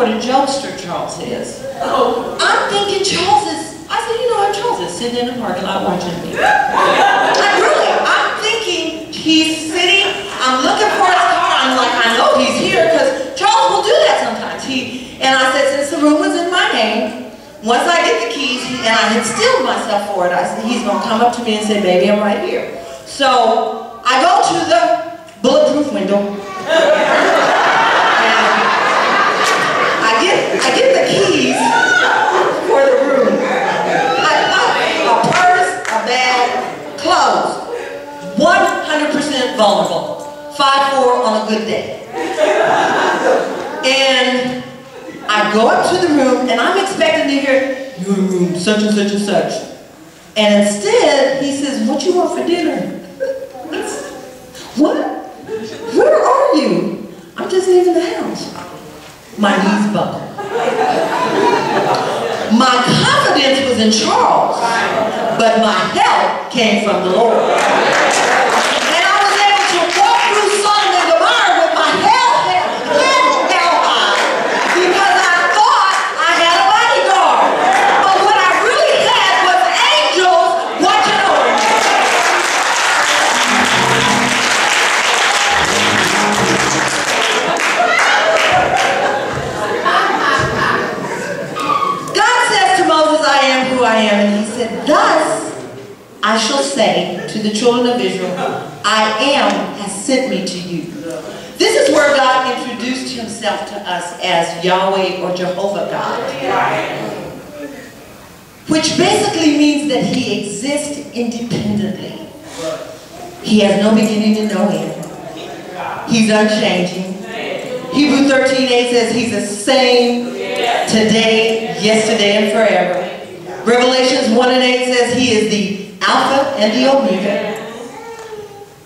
what a jokester Charles is. I'm thinking Charles is, I said, you know what, Charles is sitting in the parking lot watching me. I'm thinking he's sitting, I'm looking for his car, I'm like, I know he's here because Charles will do that sometimes. And I said, since the room was in my name, once I get the keys, and I had steeled myself for it, I said, he's going to come up to me and say, baby, I'm right here. So I go to the bulletproof window. I get the keys for the room. A purse, a bag, clothes. 100% vulnerable. 5'4" on a good day. And I go up to the room and I'm expecting to hear, your room, such and such and such. And instead, he says, what you want for dinner? What? Where are you? I'm just leaving the house. My knees buckled. My confidence was in Charles, but my help came from the Lord. And I was able to walk through Sodom and Gomorrah with my head held high because I thought I had a bodyguard. But what I really had was angels watching over me. I am, and he said, thus I shall say to the children of Israel, I am has sent me to you. This is where God introduced himself to us as Yahweh or Jehovah God, which basically means that he exists independently. He has no beginning and no end. He's unchanging. Hebrews 13:8 says he's the same today, yesterday, and forever. Revelations 1:8 says he is the Alpha and the Omega.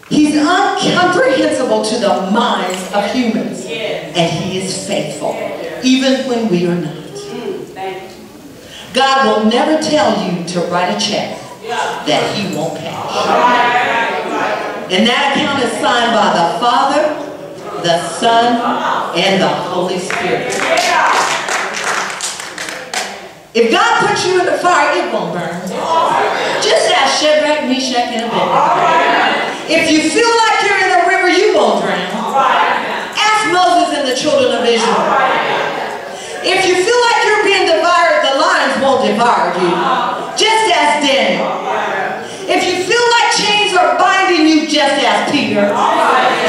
He's incomprehensible to the minds of humans. And he is faithful, even when we are not. God will never tell you to write a check that he won't cash. And that account is signed by the Father, the Son, and the Holy Spirit. If God puts you in the fire, it won't burn. Just ask Shadrach, Meshach, and Abednego. If you feel like you're in a river, you won't drown. Ask Moses and the children of Israel. If you feel like you're being devoured, the lions won't devour you. Just ask Daniel. If you feel like chains are binding you, just ask Peter,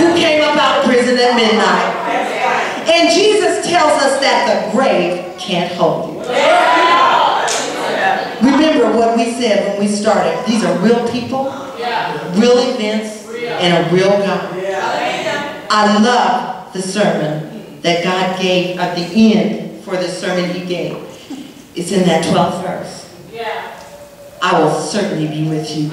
who came up out of prison at midnight. And Jesus tells us that the grave can't hold you. Remember what we said when we started. These are real people, real events, and a real God. I love the sermon that God gave at the end for the sermon he gave. It's in that 12th verse. I will certainly be with you.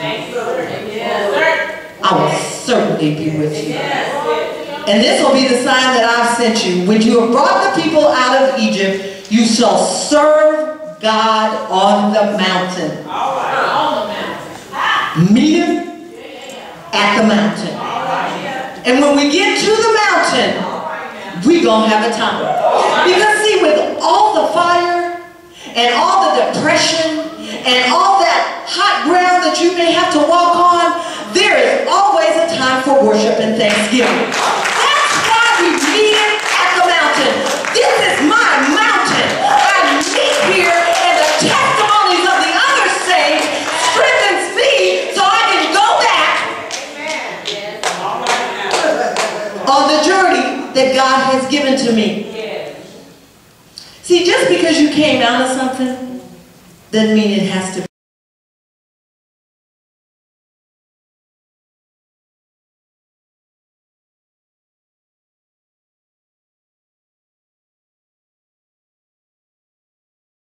I will certainly be with you. And this will be the sign that I've sent you. When you have brought the people out of Egypt, you shall serve God on the mountain. Meet him at the mountain. And when we get to the mountain, we're going to have a time. Because see, with all the fire and all the depression and all that hot ground that you may have to walk on, there is always a time for worship and thanksgiving. That's why we meet it at the mountain. This is my mountain. I meet here, and the testimonies of the other saints strengthens me so I can go back on the journey that God has given to me. See, just because you came out of something doesn't mean it has to be.